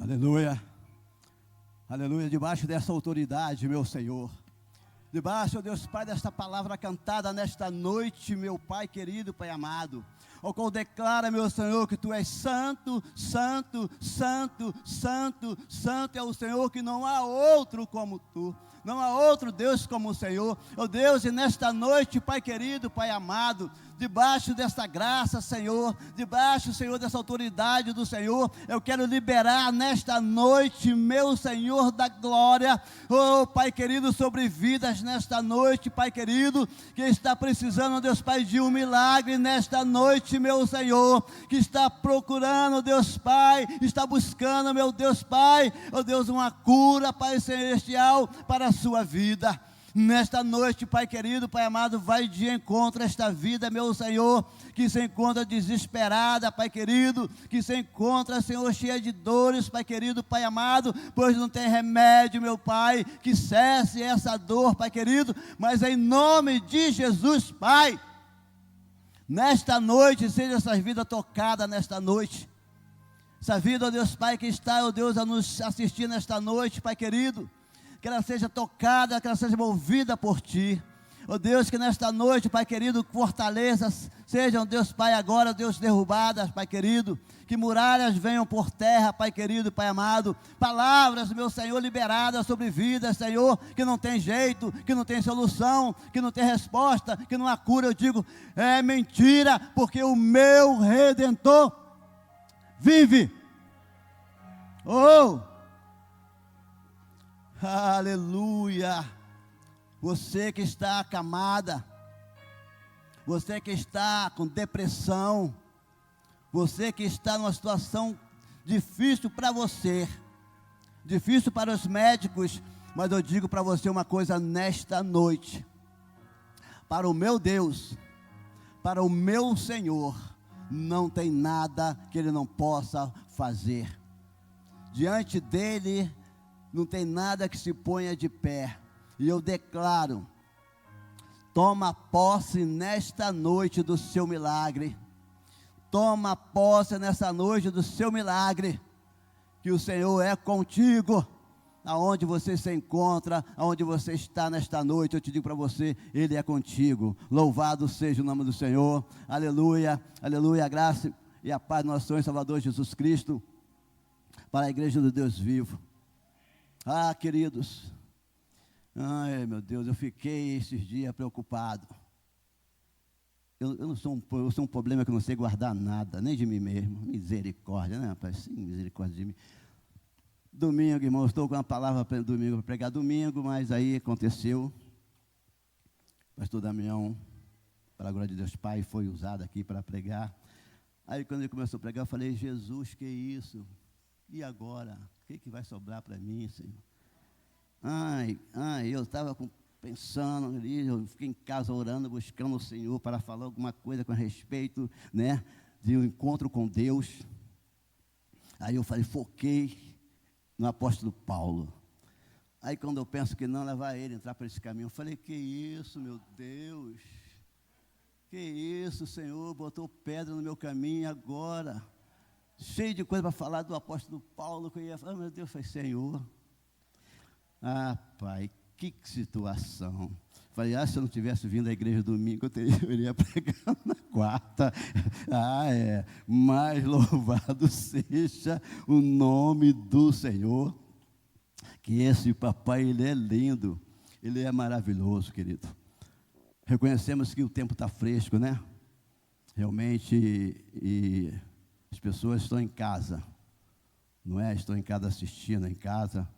Aleluia, aleluia, debaixo dessa autoridade, meu Senhor, debaixo, ó Deus Pai, desta palavra cantada nesta noite, meu Pai querido, Pai amado, o qual declara, meu Senhor, que Tu és santo, santo, santo, santo, santo é o Senhor, que não há outro como Tu. Não há outro Deus como o Senhor. Ó Deus, e nesta noite, Pai querido, Pai amado, debaixo desta graça, Senhor, debaixo, Senhor, dessa autoridade do Senhor, eu quero liberar nesta noite, meu Senhor da glória, oh Pai querido, sobre vidas nesta noite, Pai querido, que está precisando, Deus Pai, de um milagre nesta noite, meu Senhor, que está procurando, Deus Pai, está buscando, meu Deus Pai, oh Deus, uma cura, Pai celestial, para a sua vida. Nesta noite, Pai querido, Pai amado, vai de encontro a esta vida, meu Senhor, que se encontra desesperada, Pai querido, que se encontra, Senhor, cheia de dores, Pai querido, Pai amado, pois não tem remédio, meu Pai, que cesse essa dor, Pai querido, mas em nome de Jesus, Pai, nesta noite, seja essa vida tocada nesta noite, essa vida, ó Deus Pai, que está, ó Deus, a nos assistir nesta noite, Pai querido, que ela seja tocada, que ela seja movida por Ti. Ó Deus, que nesta noite, Pai querido, fortalezas sejam, Deus Pai, agora, Deus, derrubadas, Pai querido, que muralhas venham por terra, Pai querido, Pai amado, palavras, meu Senhor, liberadas sobre vidas, Senhor, que não tem jeito, que não tem solução, que não tem resposta, que não há cura. Eu digo, é mentira, porque o meu Redentor vive. Oh! Aleluia, você que está acamada, você que está com depressão, você que está numa situação difícil para você, difícil para os médicos, mas eu digo para você uma coisa nesta noite, para o meu Deus, para o meu Senhor, não tem nada que Ele não possa fazer, diante dEle, não tem nada que se ponha de pé. E eu declaro, toma posse nesta noite do seu milagre. Toma posse nessa noite do seu milagre. Que o Senhor é contigo. Aonde você se encontra, aonde você está nesta noite, eu te digo para você, Ele é contigo. Louvado seja o nome do Senhor. Aleluia, aleluia. A graça e a paz do nosso Senhor e Salvador Jesus Cristo. Para a igreja do Deus vivo. Ah, queridos, ai meu Deus, eu fiquei esses dias preocupado. Eu sou um problema que eu não sei guardar nada, nem de mim mesmo. Misericórdia, né, rapaz? Sim, misericórdia de mim. Domingo, irmão, estou com uma palavra para domingo, para pregar domingo, mas aí aconteceu. Pastor Damião, para a glória de Deus Pai, foi usado aqui para pregar. Aí quando ele começou a pregar, eu falei, Jesus, que isso? E agora? O que vai sobrar para mim, Senhor? Eu estava pensando ali, eu fiquei em casa orando, buscando o Senhor para falar alguma coisa com respeito, né, de um encontro com Deus. Aí eu falei, foquei no apóstolo Paulo. Aí quando eu penso que não levar ele, entrar por esse caminho, eu falei, que isso, meu Deus? Que isso, Senhor, botou pedra no meu caminho agora. Cheio de coisa para falar do apóstolo Paulo, que eu ia falar, meu Deus, foi Senhor. Ah, Pai, que situação. Falei, se eu não tivesse vindo à igreja domingo, eu iria pregar na quarta. Mas louvado seja o nome do Senhor. Que esse papai, ele é lindo, ele é maravilhoso, querido. Reconhecemos que o tempo está fresco, né? Realmente, as pessoas estão em casa, não é? Estão em casa assistindo em casa,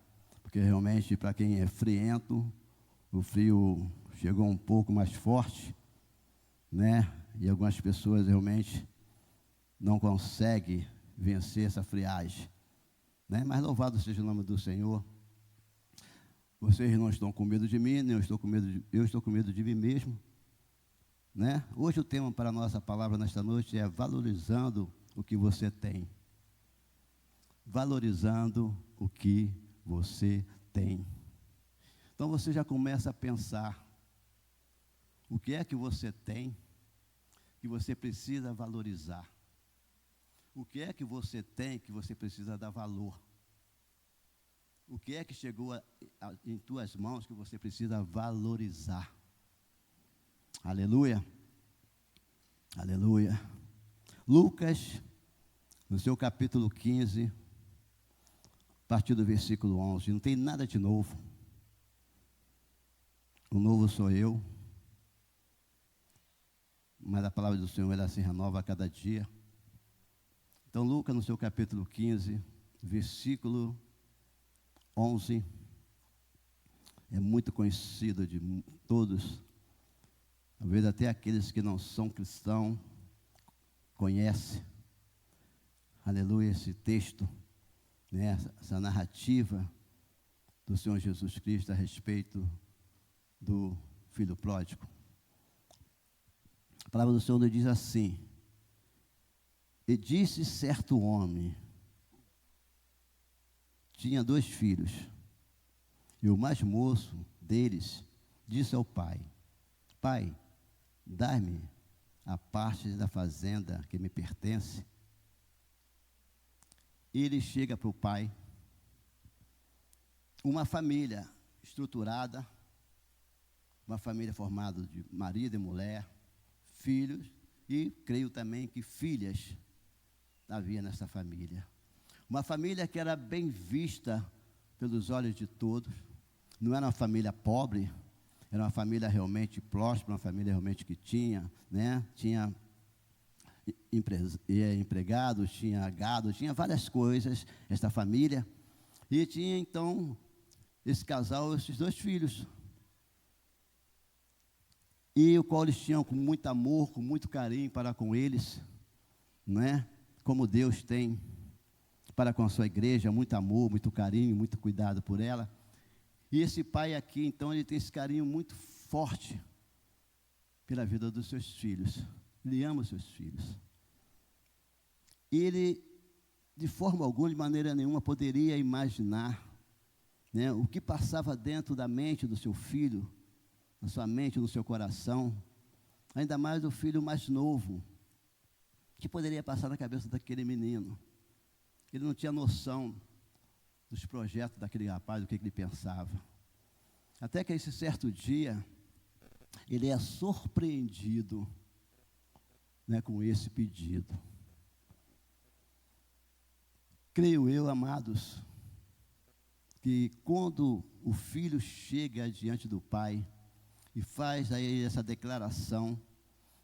porque realmente para quem é friento, o frio chegou um pouco mais forte, né? E algumas pessoas realmente não conseguem vencer essa friagem, né? Mas louvado seja o nome do Senhor. Vocês não estão com medo de mim, nem eu estou com medo de mim mesmo, né? Hoje o tema para a nossa palavra nesta noite é valorizando o que você tem. Valorizando o que você tem. Então você já começa a pensar, o que é que você tem que você precisa valorizar? O que é que você tem que você precisa dar valor? O que é que chegou em tuas mãos que você precisa valorizar? Aleluia. Aleluia. Lucas, no seu capítulo 15, a partir do versículo 11, não tem nada de novo. O novo sou eu, mas a palavra do Senhor, ela se renova a cada dia. Então, Lucas, no seu capítulo 15, versículo 11, é muito conhecido de todos, talvez até aqueles que não são cristãos conhecem, aleluia, esse texto, né, essa narrativa do Senhor Jesus Cristo a respeito do filho pródigo. A palavra do Senhor nos diz assim: e disse certo homem, tinha 2 filhos, e o mais moço deles disse ao pai: pai, dá-me a parte da fazenda que me pertence. Ele chega para o pai, uma família estruturada, uma família formada de marido e mulher, filhos, e creio também que filhas havia nessa família. Uma família que era bem vista pelos olhos de todos. Não era uma família pobre, era uma família realmente próspera, uma família realmente que tinha, né? Tinha empregados, tinha gado, tinha várias coisas, esta família. E tinha então esse casal, esses 2 filhos. E o qual eles tinham com muito amor, com muito carinho para com eles, não é? Como Deus tem para com a sua igreja, muito amor, muito carinho, muito cuidado por ela. E esse pai aqui, então, ele tem esse carinho muito forte pela vida dos seus filhos. Ele ama os seus filhos. Ele, de forma alguma, de maneira nenhuma, poderia imaginar, né, o que passava dentro da mente do seu filho, na sua mente, no seu coração, ainda mais o filho mais novo, que poderia passar na cabeça daquele menino. Ele não tinha noção dos projetos daquele rapaz, do que ele pensava. Até que esse certo dia, ele é surpreendido, né, com esse pedido. Creio eu, amados, que quando o filho chega diante do pai e faz aí essa declaração,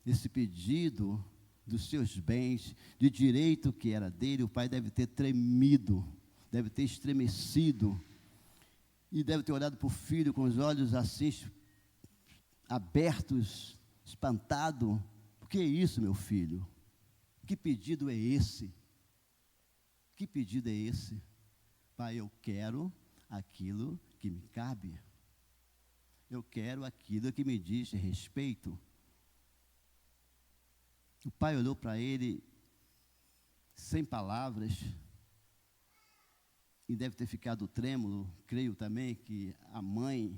esse pedido dos seus bens, de direito que era dele, o pai deve ter tremido, deve ter estremecido, e deve ter olhado para o filho com os olhos assim, abertos, espantado. O que é isso, meu filho? Que pedido é esse? Que pedido é esse? Pai, eu quero aquilo que me cabe. Eu quero aquilo que me diz respeito. O pai olhou para ele, sem palavras, e deve ter ficado trêmulo. Creio também que a mãe,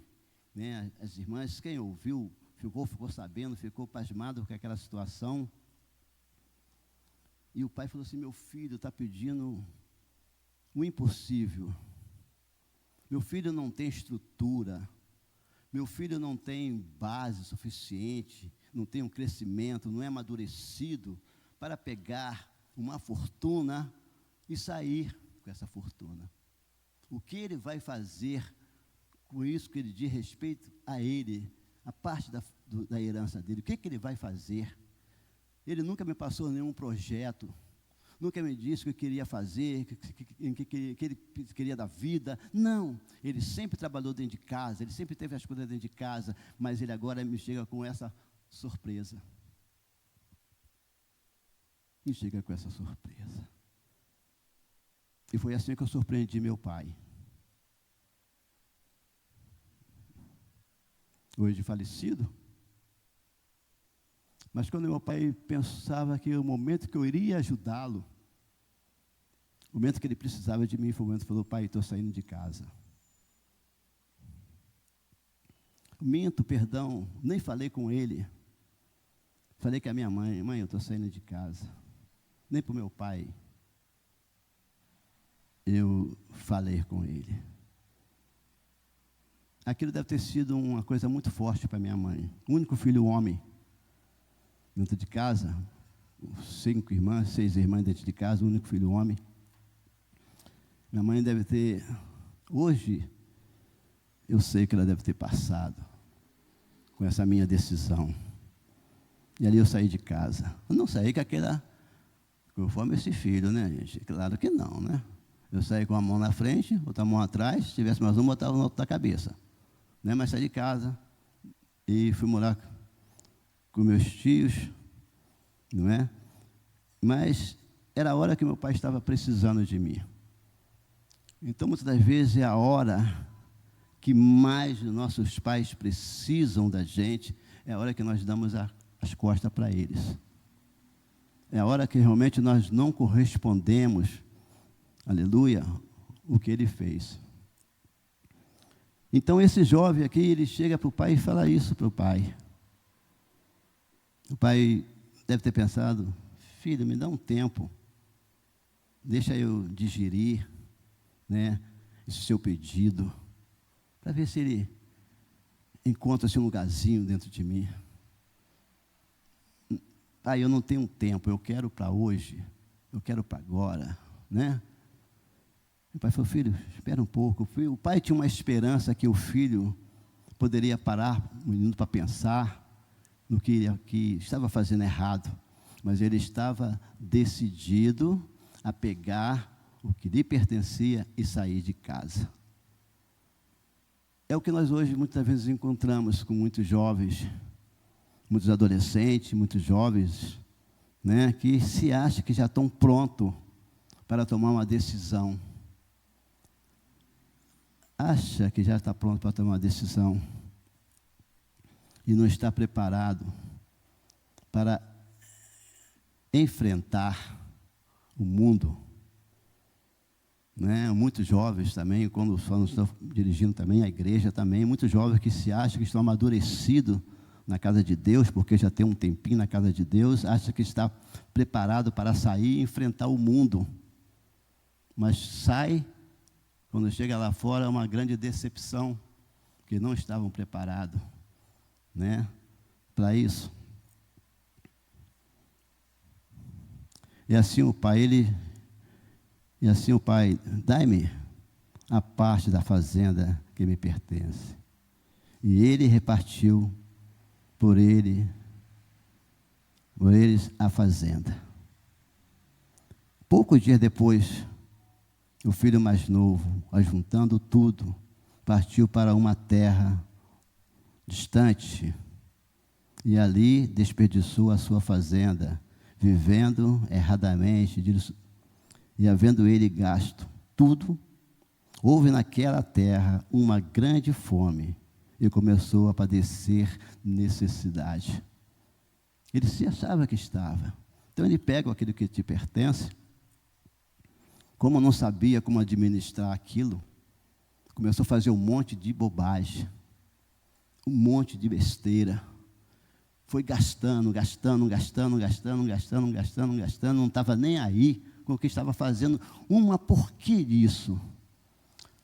né, as irmãs, quem ouviu, ficou sabendo, ficou pasmado com aquela situação. E o pai falou assim: meu filho está pedindo o impossível. Meu filho não tem estrutura. Meu filho não tem base suficiente, não tem um crescimento, não é amadurecido para pegar uma fortuna e sair com essa fortuna. O que ele vai fazer com isso que ele diz respeito a ele, a parte da herança dele? O que ele vai fazer? Ele nunca me passou nenhum projeto, nunca me disse o que queria fazer, o que ele queria da vida. Não, ele sempre trabalhou dentro de casa, ele sempre teve as coisas dentro de casa, mas ele agora me chega com essa surpresa. Me chega com essa surpresa. E foi assim que eu surpreendi meu pai. Hoje falecido. Mas quando meu pai pensava que o momento que eu iria ajudá-lo, o momento que ele precisava de mim, foi o momento que falou: pai, estou saindo de casa. Minto, perdão, nem falei com ele. Falei com a minha mãe: mãe, eu estou saindo de casa. Nem para o meu pai eu falei com ele. aquilo deve ter sido uma coisa muito forte para minha mãe. O único filho homem dentro de casa, 5 irmãs, 6 irmãs dentro de casa, o único filho homem. Minha mãe deve ter, hoje, eu sei que ela deve ter passado com essa minha decisão. E ali eu saí de casa. Eu não saí com aquela, conforme esse filho, né, gente? Claro que não, né? Eu saí com a mão na frente, outra mão atrás, se tivesse mais uma, botava na outra cabeça. Né? Mas saí de casa e fui morar com meus tios, não é? Mas era a hora que meu pai estava precisando de mim. Então, muitas das vezes, é a hora que mais os nossos pais precisam da gente, é a hora que nós damos as costas para eles. É a hora que realmente nós não correspondemos, aleluia, o que ele fez. Então, esse jovem aqui, ele chega para o pai e fala isso para o pai. O pai deve ter pensado, filho, me dá um tempo, deixa eu digerir, né, esse seu pedido, para ver se ele encontra-se um lugarzinho dentro de mim. Pai, eu não tenho tempo, eu quero para hoje, eu quero para agora, né? O pai falou, filho, espera um pouco. O pai tinha uma esperança que o filho poderia parar o menino para pensar no que estava fazendo errado, mas ele estava decidido a pegar o que lhe pertencia e sair de casa. É o que nós hoje muitas vezes encontramos com muitos jovens, muitos adolescentes, muitos jovens, né, que se acham que já estão prontos para tomar uma decisão. Acha que já está pronto para tomar uma decisão e não está preparado para enfrentar o mundo, né? Muitos jovens também, quando estão dirigindo também a igreja também, muitos jovens que se acham que estão amadurecidos na casa de Deus, porque já tem um tempinho na casa de Deus, acham que está preparado para sair e enfrentar o mundo, mas sai, quando chega lá fora, é uma grande decepção, porque não estavam preparados, né, para isso. E assim o pai, dai-me a parte da fazenda que me pertence. E ele repartiu por eles a fazenda. Poucos dias depois, o filho mais novo, ajuntando tudo, partiu para uma terra distante e ali desperdiçou a sua fazenda, vivendo erradamente, e havendo ele gasto tudo, houve naquela terra uma grande fome e começou a padecer necessidade. Ele se achava que estava. Então ele pega aquilo que te pertence, como não sabia como administrar aquilo, começou a fazer um monte de bobagem, um monte de besteira. Foi gastando, não estava nem aí com o que estava fazendo, uma porqueria isso.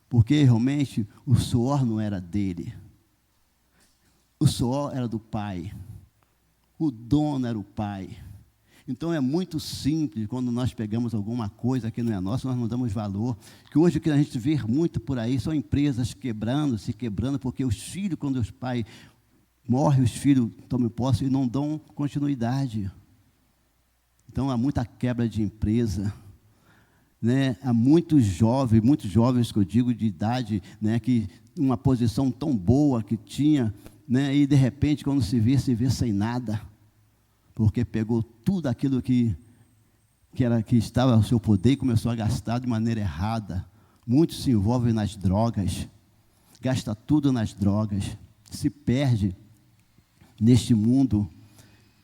Porque realmente o suor não era dele. O suor era do pai. O dono era o pai. Então é muito simples, quando nós pegamos alguma coisa que não é nossa, nós não damos valor. Que hoje o que a gente vê muito por aí são empresas se quebrando, porque os filhos, quando os pais morrem, os filhos tomam posse e não dão continuidade. Então há muita quebra de empresa, né? Há muitos jovens que eu digo de idade, né, que uma posição tão boa que tinha, né, e de repente quando se vê sem nada, porque pegou tudo aquilo que estava ao seu poder e começou a gastar de maneira errada. Muitos se envolvem nas drogas, gasta tudo nas drogas, se perde neste mundo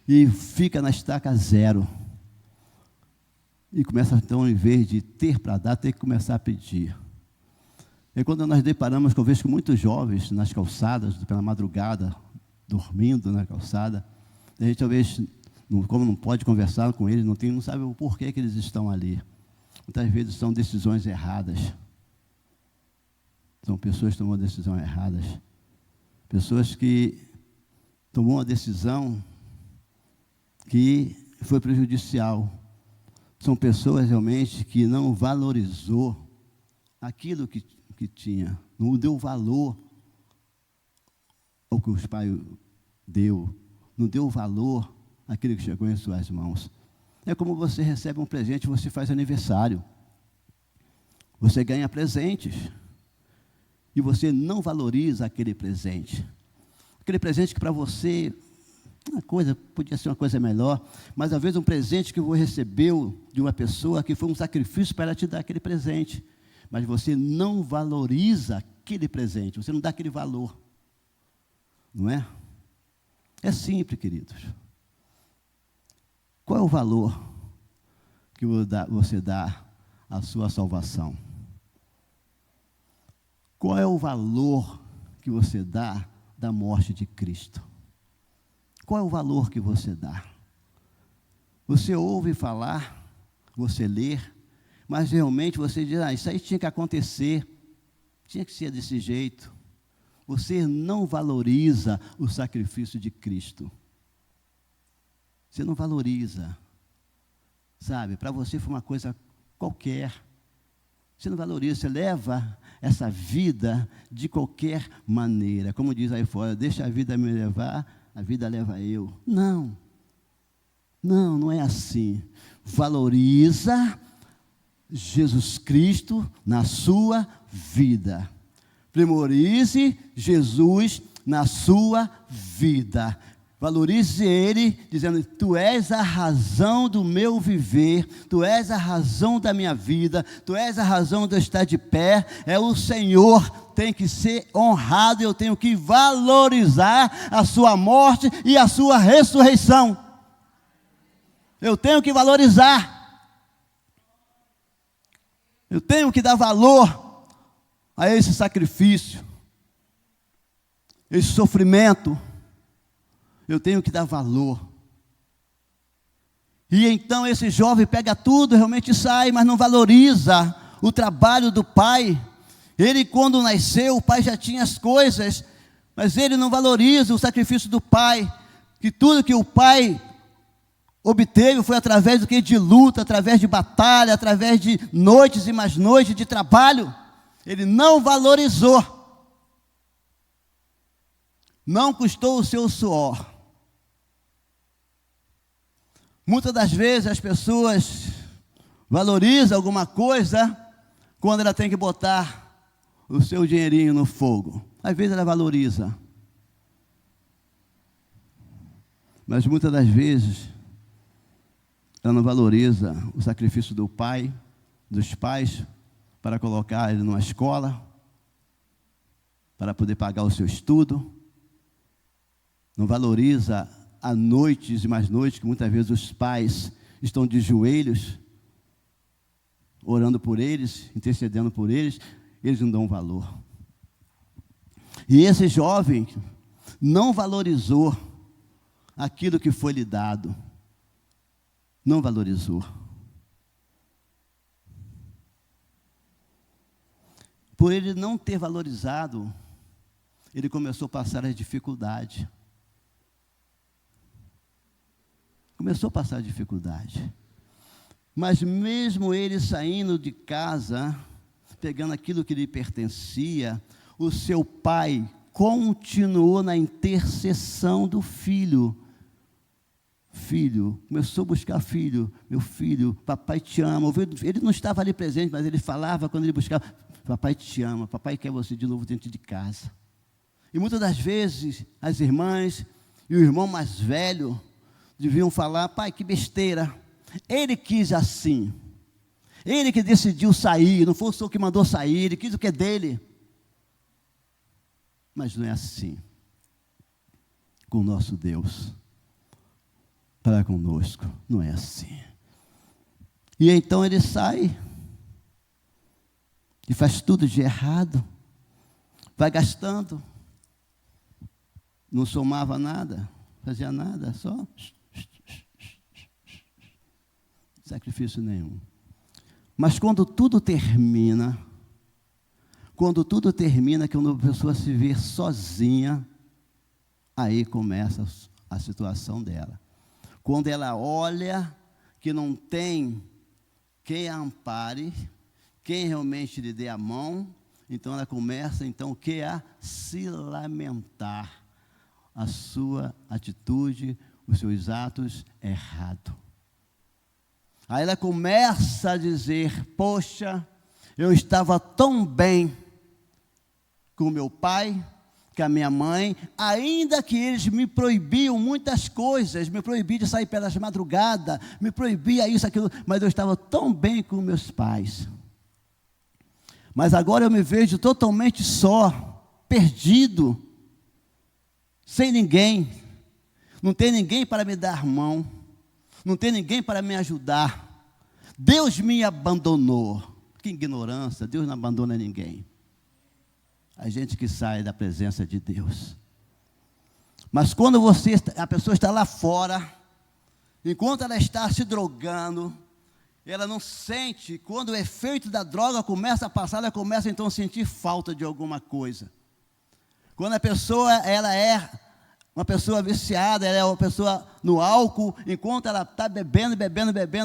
e fica na estaca zero. E começa então, em vez de ter para dar, ter que começar a pedir. E quando nós deparamos, que eu vejo muitos jovens nas calçadas, pela madrugada, dormindo na calçada, a gente talvez, como não pode conversar com eles, não sabe o porquê que eles estão ali. Muitas vezes são decisões erradas. São pessoas que tomam decisões erradas. Pessoas que tomou uma decisão que foi prejudicial. São pessoas realmente que não valorizou aquilo que tinha, não deu valor ao que os pais deu, não deu valor àquilo que chegou em suas mãos. É como você recebe um presente, você faz aniversário, você ganha presentes e você não valoriza aquele presente que para você uma coisa, podia ser uma coisa melhor, mas às vezes um presente que você recebeu de uma pessoa que foi um sacrifício para ela te dar aquele presente, mas você não valoriza aquele presente, você não dá aquele valor, não é? É simples, queridos. Qual é o valor que você dá à sua salvação? Qual é o valor que você dá da morte de Cristo? Qual é o valor que você dá? Você ouve falar, você lê, mas realmente você diz, isso aí tinha que acontecer, tinha que ser desse jeito. Você não valoriza o sacrifício de Cristo. Você não valoriza, sabe? Para você foi uma coisa qualquer. Você não valoriza, você leva essa vida de qualquer maneira. Como diz aí fora, deixa a vida me levar, a vida leva eu. Não, não é assim. Valoriza Jesus Cristo na sua vida. Primorize Jesus na sua vida. Valorize Ele, dizendo, Tu és a razão do meu viver, Tu és a razão da minha vida, Tu és a razão de eu estar de pé, é o Senhor, tem que ser honrado, eu tenho que valorizar a sua morte e a sua ressurreição. Eu tenho que valorizar, eu tenho que dar valor a esse sacrifício, esse sofrimento. Eu tenho que dar valor. E então esse jovem pega tudo, realmente sai, mas não valoriza o trabalho do pai. Ele, quando nasceu, o pai já tinha as coisas, mas ele não valoriza o sacrifício do pai, que tudo que o pai obteve foi através do que? De luta, através de batalha, através de noites e mais noites de trabalho. Ele não valorizou. Não custou o seu suor. Muitas das vezes as pessoas valorizam alguma coisa quando ela tem que botar o seu dinheirinho no fogo. Às vezes ela valoriza. Mas muitas das vezes ela não valoriza o sacrifício do pai, dos pais, para colocar ele numa escola, para poder pagar o seu estudo. Não valoriza a noites e mais noites, que muitas vezes os pais estão de joelhos, orando por eles, intercedendo por eles, eles não dão valor. E esse jovem não valorizou aquilo que foi lhe dado. Não valorizou. Por ele não ter valorizado, ele começou a passar as dificuldades. Começou a passar dificuldade. Mas mesmo ele saindo de casa, pegando aquilo que lhe pertencia, o seu pai continuou na intercessão do filho. Filho, começou a buscar filho, meu filho, papai te ama. Ele não estava ali presente, mas ele falava quando ele buscava, papai te ama, papai quer você de novo dentro de casa. E muitas das vezes, as irmãs e o irmão mais velho deviam falar, pai, que besteira, ele quis assim, ele que decidiu sair, não foi o senhor que mandou sair, ele quis o que é dele. Mas não é assim com o nosso Deus para conosco, não é assim. E então ele sai e faz tudo de errado, vai gastando, não somava nada, fazia nada, só sacrifício nenhum. Mas quando tudo termina, Quando tudo termina, quando a pessoa se vê sozinha, aí começa a situação dela. Quando ela olha que não tem quem a ampare, quem realmente lhe dê a mão, então ela começa, então, o que? A se lamentar. A sua atitude, os seus atos errados. Aí ela começa a dizer, poxa, eu estava tão bem com meu pai, com a minha mãe, ainda que eles me proibiam muitas coisas, me proibiam de sair pelas madrugadas, me proibia isso, aquilo, mas eu estava tão bem com meus pais. Mas agora eu me vejo totalmente só, perdido, sem ninguém, não tem ninguém para me dar mão, não tem ninguém para me ajudar. Deus me abandonou. Que ignorância, Deus não abandona ninguém. A gente que sai da presença de Deus. Mas quando a pessoa está lá fora, enquanto ela está se drogando, ela não sente, quando o efeito da droga começa a passar, ela começa então a sentir falta de alguma coisa. Quando a pessoa, ela é uma pessoa viciada, ela é uma pessoa no álcool, enquanto ela está bebendo,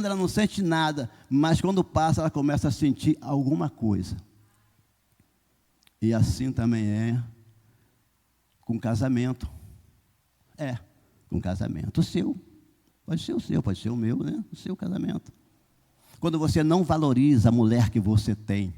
ela não sente nada. Mas quando passa, ela começa a sentir alguma coisa. E assim também é com casamento. Com casamento. O seu. Pode ser o seu, pode ser o meu, né? O seu casamento. Quando você não valoriza a mulher que você tem.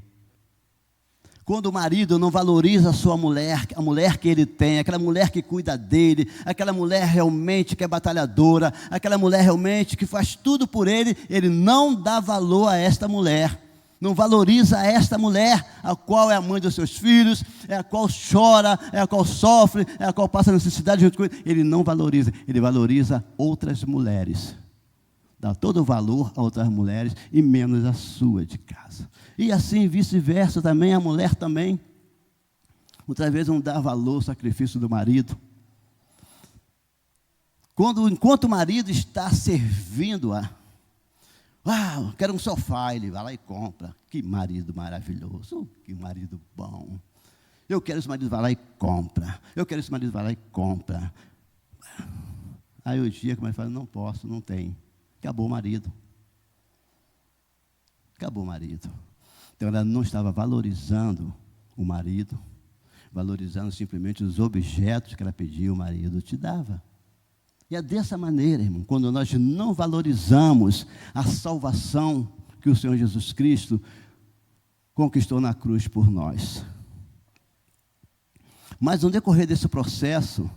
Quando o marido não valoriza a sua mulher, a mulher que ele tem, aquela mulher que cuida dele, aquela mulher realmente que é batalhadora, aquela mulher realmente que faz tudo por ele, ele não dá valor a esta mulher, não valoriza esta mulher, a qual é a mãe dos seus filhos, é a qual chora, é a qual sofre, é a qual passa necessidade junto com ele, ele não valoriza, ele valoriza outras mulheres. Dá todo o valor a outras mulheres e menos a sua de casa. E assim vice-versa também, a mulher também. Muitas vezes não dá valor ao sacrifício do marido. Enquanto o marido está servindo-a, quero um sofá, ele vai lá e compra. Que marido maravilhoso, que marido bom. Eu quero esse marido, vai lá e compra. Eu quero esse marido, vai lá e compra. Aí o dia que ele fala, não posso, não tem. Acabou o marido. Acabou o marido. Então ela não estava valorizando o marido, valorizando simplesmente os objetos que ela pedia, o marido te dava. E é dessa maneira, irmão, quando nós não valorizamos a salvação que o Senhor Jesus Cristo conquistou na cruz por nós. Mas no decorrer desse processo,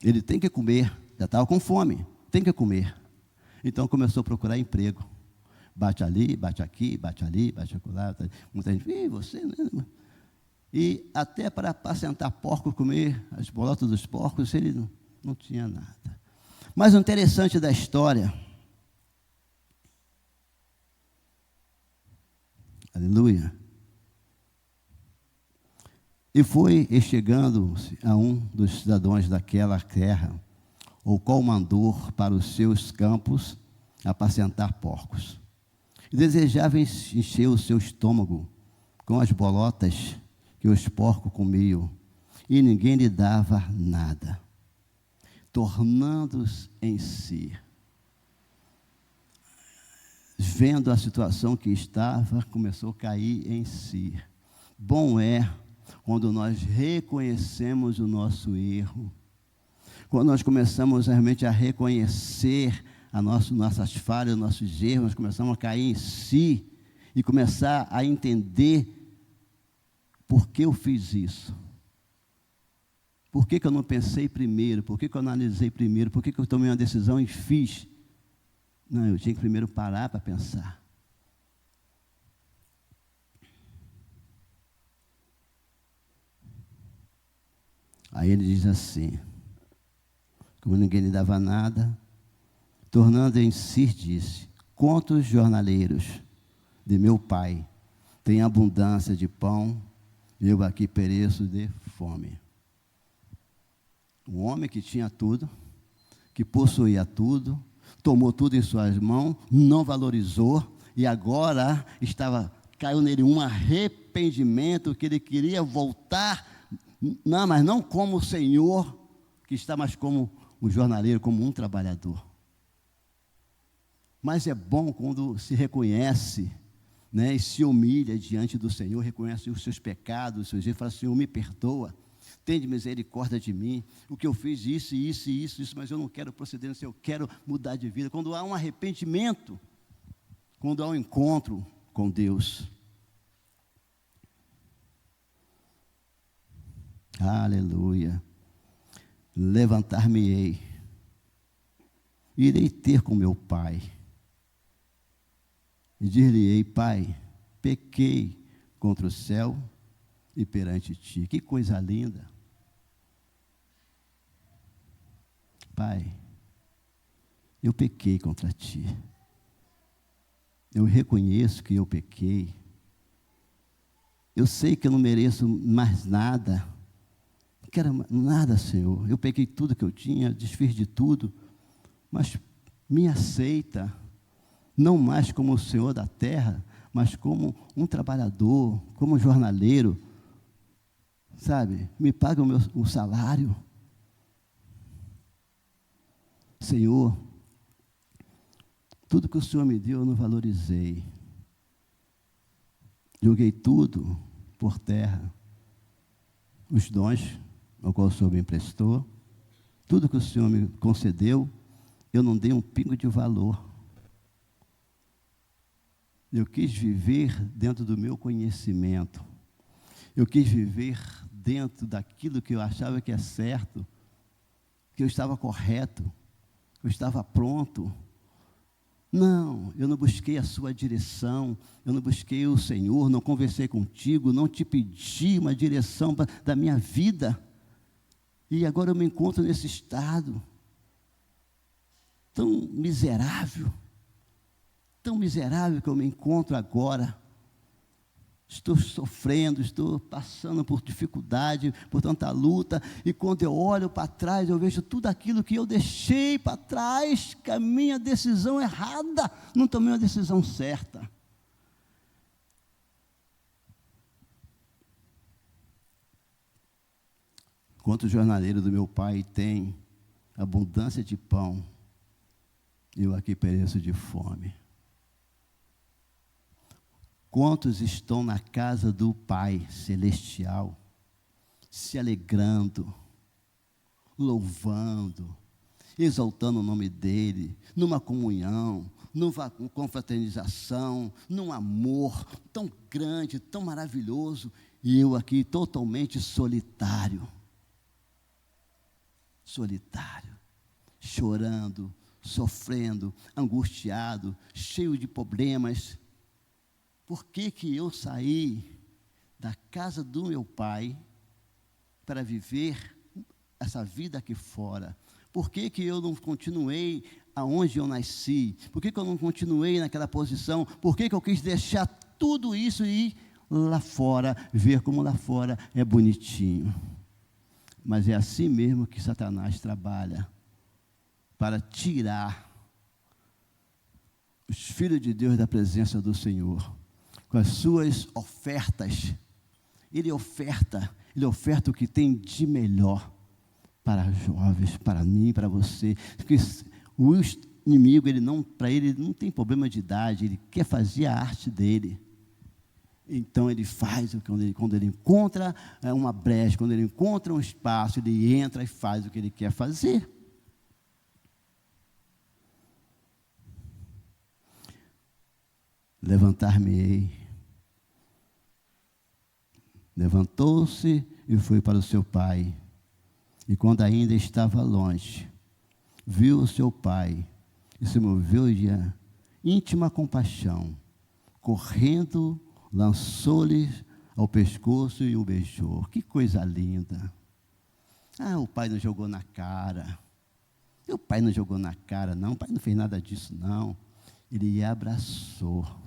ele tem que comer, já estava com fome, tem que comer. Então começou a procurar emprego. Bate ali, bate aqui, bate ali, bate acolá. Muita gente, você, né? E até para apacentar porco, comer as bolotas dos porcos, ele não tinha nada. Mas o interessante da história, aleluia, e foi chegando a um dos cidadãos daquela terra, o qual mandou para os seus campos apacentar porcos. E desejava encher o seu estômago com as bolotas que os porcos comiam, e ninguém lhe dava nada, tornando-os em si. Vendo a situação que estava, começou a cair em si. Bom é quando nós reconhecemos o nosso erro, quando nós começamos realmente a reconhecer nossas falhas, nossos erros, nós começamos a cair em si e começar a entender por que eu fiz isso. Por que eu não pensei primeiro? Por que eu analisei primeiro? Por que eu tomei uma decisão e fiz? Não, eu tinha que primeiro parar para pensar. Aí ele diz assim, como ninguém lhe dava nada, tornando em si, disse, quantos jornaleiros de meu pai têm abundância de pão, e eu aqui pereço de fome. Um homem que tinha tudo, que possuía tudo, tomou tudo em suas mãos, não valorizou, e agora estava caiu nele um arrependimento, que ele queria voltar, não, mas não como o Senhor, que está, mas como um jornaleiro, como um trabalhador. Mas é bom quando se reconhece, né, e se humilha diante do Senhor, reconhece os seus pecados, os seus erros, fala: Senhor, me perdoa, tende misericórdia de mim, o que eu fiz, isso, mas eu não quero proceder nisso, eu quero mudar de vida. Quando há um arrependimento, quando há um encontro com Deus. Aleluia. Levantar-me-ei, irei ter com meu pai, e dir-lhe-ei: Pai, pequei contra o céu e perante ti. Que coisa linda. Pai, eu pequei contra ti. Eu reconheço que eu pequei. Eu sei que eu não mereço mais nada. Não quero nada, Senhor. Eu peguei tudo que eu tinha, desfiz de tudo, mas me aceita, não mais como o Senhor da terra, mas como um trabalhador, como um jornaleiro, sabe? Me paga o salário. Senhor, tudo que o Senhor me deu eu não valorizei. Joguei tudo por terra. Os dons ao qual o Senhor me emprestou, tudo que o Senhor me concedeu, eu não dei um pingo de valor. Eu quis viver dentro do meu conhecimento. Eu quis viver dentro daquilo que eu achava que é certo, que eu estava correto, que eu estava pronto. Não, eu não busquei a sua direção, eu não busquei o Senhor, não conversei contigo, não te pedi uma direção da minha vida. E agora eu me encontro nesse estado tão miserável que eu me encontro agora. Estou sofrendo, estou passando por dificuldade, por tanta luta, e quando eu olho para trás, eu vejo tudo aquilo que eu deixei para trás, que a minha decisão errada, não tomei uma decisão certa. Enquanto o jornaleiro do meu pai tem abundância de pão, eu aqui pereço de fome. Quantos estão na casa do Pai Celestial, se alegrando, louvando, exaltando o nome dEle, numa comunhão, numa confraternização, num amor tão grande, tão maravilhoso, e eu aqui totalmente solitário, chorando, sofrendo, angustiado, cheio de problemas. Por que eu saí da casa do meu pai para viver essa vida aqui fora? Por que eu não continuei aonde eu nasci? Por que eu não continuei naquela posição? Por que eu quis deixar tudo isso e ir lá fora, ver como lá fora é bonitinho? Mas é assim mesmo que Satanás trabalha, para tirar os filhos de Deus da presença do Senhor, com as suas ofertas. Ele oferta o que tem de melhor para os jovens, para mim, para você. Porque o inimigo, para ele não tem problema de idade, ele quer fazer a arte dele. Então ele faz, quando ele encontra uma brecha, quando ele encontra um espaço, ele entra e faz o que ele quer fazer. Levantar-me-ei. Levantou-se e foi para o seu pai. E quando ainda estava longe, viu o seu pai e se moveu de íntima compaixão. Correndo, lançou-lhe ao pescoço e o beijou. Que coisa linda. O pai não jogou na cara. O pai não jogou na cara, não. O pai não fez nada disso, não. Ele abraçou.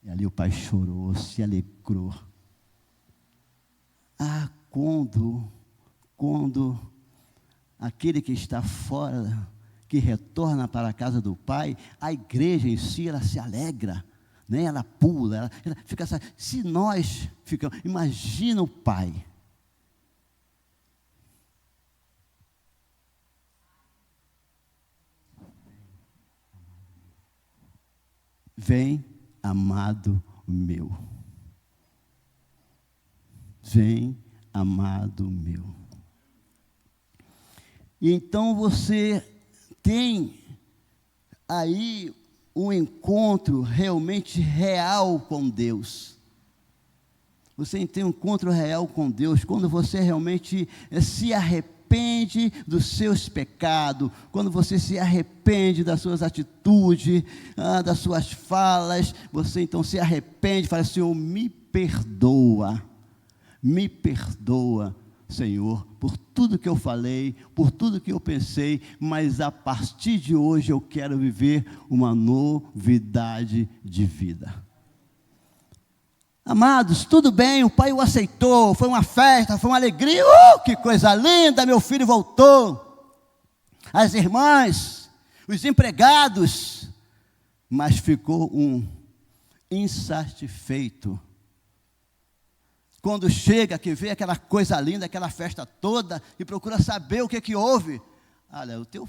E ali o pai chorou, se alegrou. Quando aquele que está fora, que retorna para a casa do Pai, a igreja em si, ela se alegra, né? Ela pula, ela fica assim. Se nós ficamos, imagina o Pai. Vem, amado meu. Vem, amado meu. E então você tem aí um encontro realmente real com Deus. Você tem um encontro real com Deus quando você realmente se arrepende dos seus pecados, quando você se arrepende das suas atitudes, das suas falas, você então se arrepende e fala: Senhor, me perdoa, Senhor, por tudo que eu falei, por tudo que eu pensei, mas a partir de hoje eu quero viver uma novidade de vida. Amados, tudo bem, o Pai o aceitou, foi uma festa, foi uma alegria, que coisa linda, meu filho voltou. As irmãs, os empregados, mas ficou um insatisfeito. Quando chega, que vê aquela coisa linda, aquela festa toda, e procura saber o que houve. Olha, o teu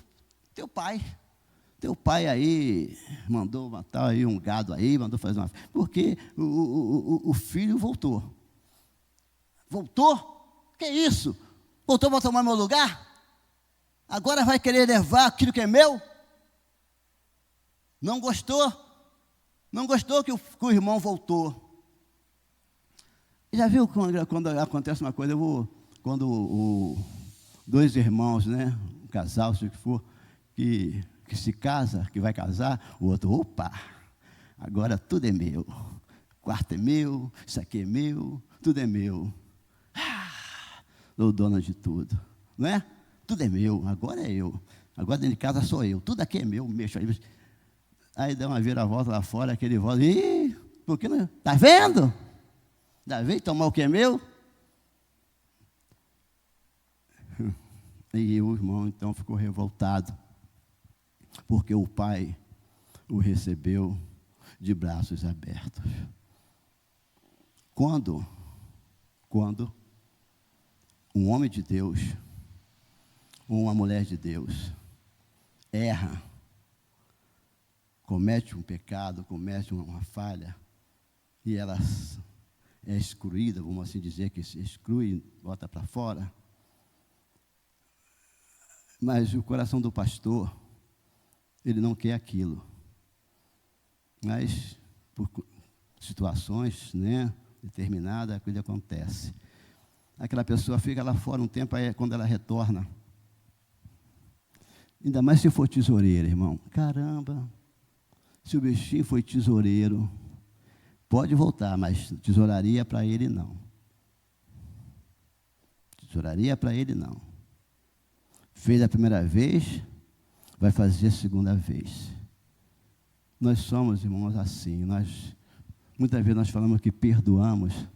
pai aí mandou matar aí um gado aí, mandou fazer uma... Porque o filho voltou. Voltou? Que isso? Voltou para tomar meu lugar? Agora vai querer levar aquilo que é meu? Não gostou? Não gostou que o irmão voltou. Já viu quando acontece uma coisa, quando dois irmãos, né, um casal, se for, que se casa, que vai casar, o outro, opa, agora tudo é meu, o quarto é meu, isso aqui é meu, tudo é meu, sou dono de tudo, não é? Tudo é meu, agora é eu, agora dentro de casa sou eu, tudo aqui é meu, mexo aí dá uma viravolta lá fora, aquele volta, por que não, está vendo? Davi tomar o que é meu? E o irmão então ficou revoltado, porque o pai o recebeu de braços abertos. Quando um homem de Deus, ou uma mulher de Deus, erra, comete um pecado, comete uma falha, e ela é excluída, vamos assim dizer, que se exclui, bota para fora. Mas o coração do pastor, ele não quer aquilo. Mas, por situações, né, determinadas, a coisa acontece. Aquela pessoa fica lá fora um tempo, aí quando ela retorna. Ainda mais se for tesoureiro, irmão. Caramba, se o bichinho foi tesoureiro, pode voltar, mas tesouraria para ele não. Tesouraria para ele não. Fez a primeira vez, vai fazer a segunda vez. Nós somos, irmãos, assim. Muitas vezes nós falamos que perdoamos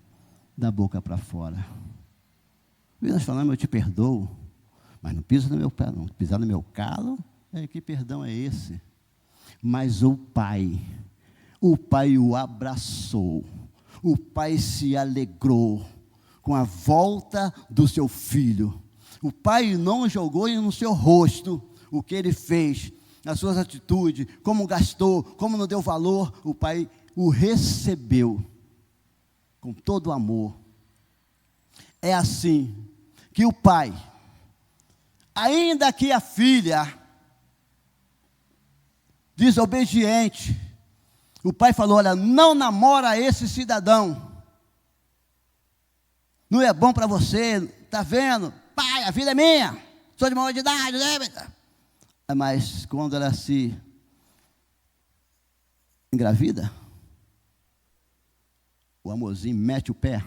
da boca para fora. Às vezes nós falamos, eu te perdoo, mas não pisa no meu pé, não. Pisar no meu calo, que perdão é esse? Mas o Pai o abraçou, o Pai se alegrou com a volta do seu filho. O Pai não jogou no seu rosto o que ele fez, as suas atitudes, como gastou, como não deu valor. O Pai o recebeu com todo amor. É assim que o Pai, ainda que a filha desobediente, o pai falou: olha, não namora esse cidadão, não é bom para você, está vendo? Pai, a vida é minha, sou de maior de idade, né? Mas quando ela se engravida, o amorzinho mete o pé,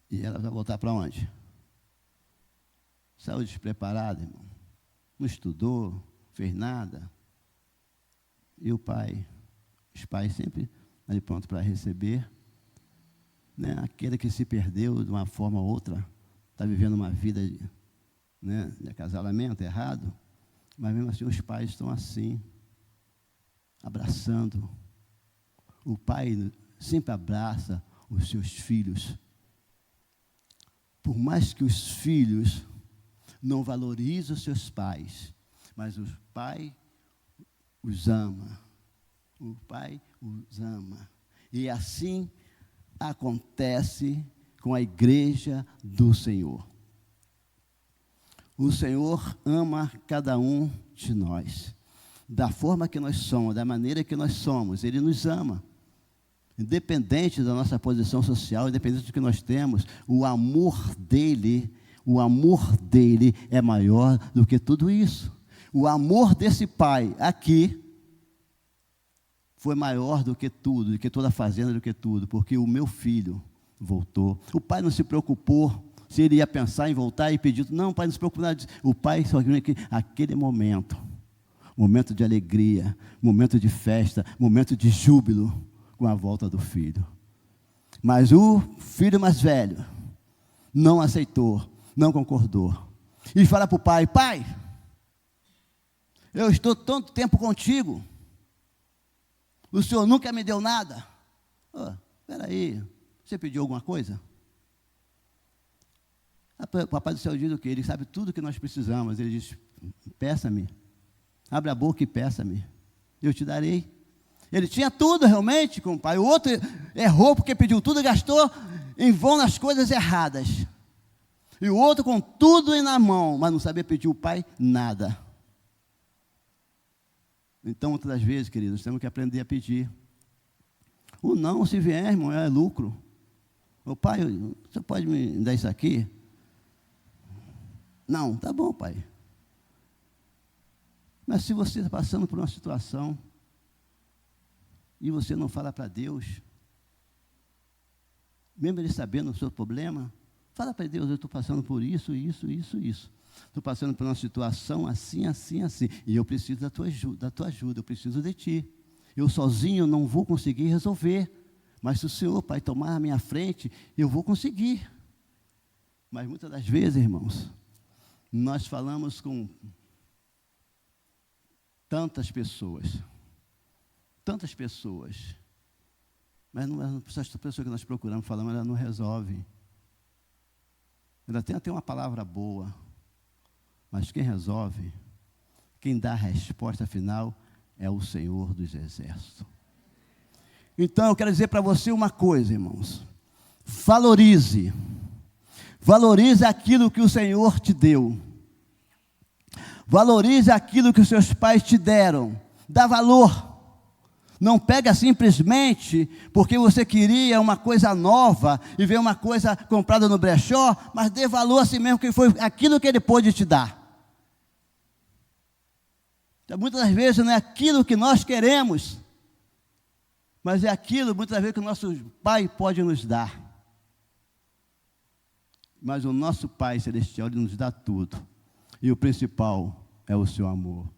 e ela vai voltar para onde? Saiu despreparada, irmão, não estudou, fez nada. E os pais sempre ali pronto para receber, né? Aquele que se perdeu de uma forma ou outra, está vivendo uma vida né, de acasalamento errado, mas mesmo assim os pais estão assim, abraçando. O pai sempre abraça os seus filhos. Por mais que os filhos não valorizem os seus pais, mas o pai os ama. O pai os ama. E assim acontece com a igreja do Senhor. O Senhor ama cada um de nós. Da forma que nós somos, da maneira que nós somos, Ele nos ama. Independente da nossa posição social, independente do que nós temos, o amor dele é maior do que tudo isso. O amor desse pai aqui foi maior do que tudo, do que toda a fazenda, do que tudo, porque o meu filho voltou. O pai não se preocupou se ele ia pensar em voltar e pedir. Não, o pai não se preocupou nada disso. O pai só queria que aquele momento de alegria, momento de festa, momento de júbilo, com a volta do filho. Mas o filho mais velho não aceitou, não concordou. E fala para o pai: pai, eu estou tanto tempo contigo, o senhor nunca me deu nada. Espera aí, você pediu alguma coisa? O papai do céu diz o quê? Ele sabe tudo que nós precisamos. Ele diz: peça-me, abre a boca e peça-me, eu te darei. Ele tinha tudo realmente com o pai. O outro errou porque pediu tudo e gastou em vão nas coisas erradas. E o outro com tudo na mão, mas não sabia pedir o pai nada. Então, outras das vezes, queridos, temos que aprender a pedir. O não, se vier, irmão, é lucro. O pai, você pode me dar isso aqui? Não, tá bom, pai. Mas se você está passando por uma situação e você não fala para Deus, mesmo Ele sabendo o seu problema, fala para Deus: eu estou passando por isso. Estou passando por uma situação assim, e eu preciso da tua ajuda, eu preciso de Ti. Eu sozinho não vou conseguir resolver, mas se o Senhor, Pai, tomar a minha frente, eu vou conseguir. Mas muitas das vezes, irmãos, nós falamos com tantas pessoas, mas essas pessoas que nós procuramos, falamos, ela não resolve. Ela tem até uma palavra boa, mas quem resolve, quem dá a resposta final é o Senhor dos Exércitos. Então eu quero dizer para você uma coisa, irmãos: valorize aquilo que o Senhor te deu, valorize aquilo que os seus pais te deram, dá valor. Não pega simplesmente porque você queria uma coisa nova e veio uma coisa comprada no brechó, mas dê valor a si mesmo, que foi aquilo que Ele pôde te dar. Então, muitas das vezes não é aquilo que nós queremos, mas é aquilo, muitas das vezes, que o nosso Pai pode nos dar. Mas o nosso Pai Celestial, Ele nos dá tudo. E o principal é o seu amor.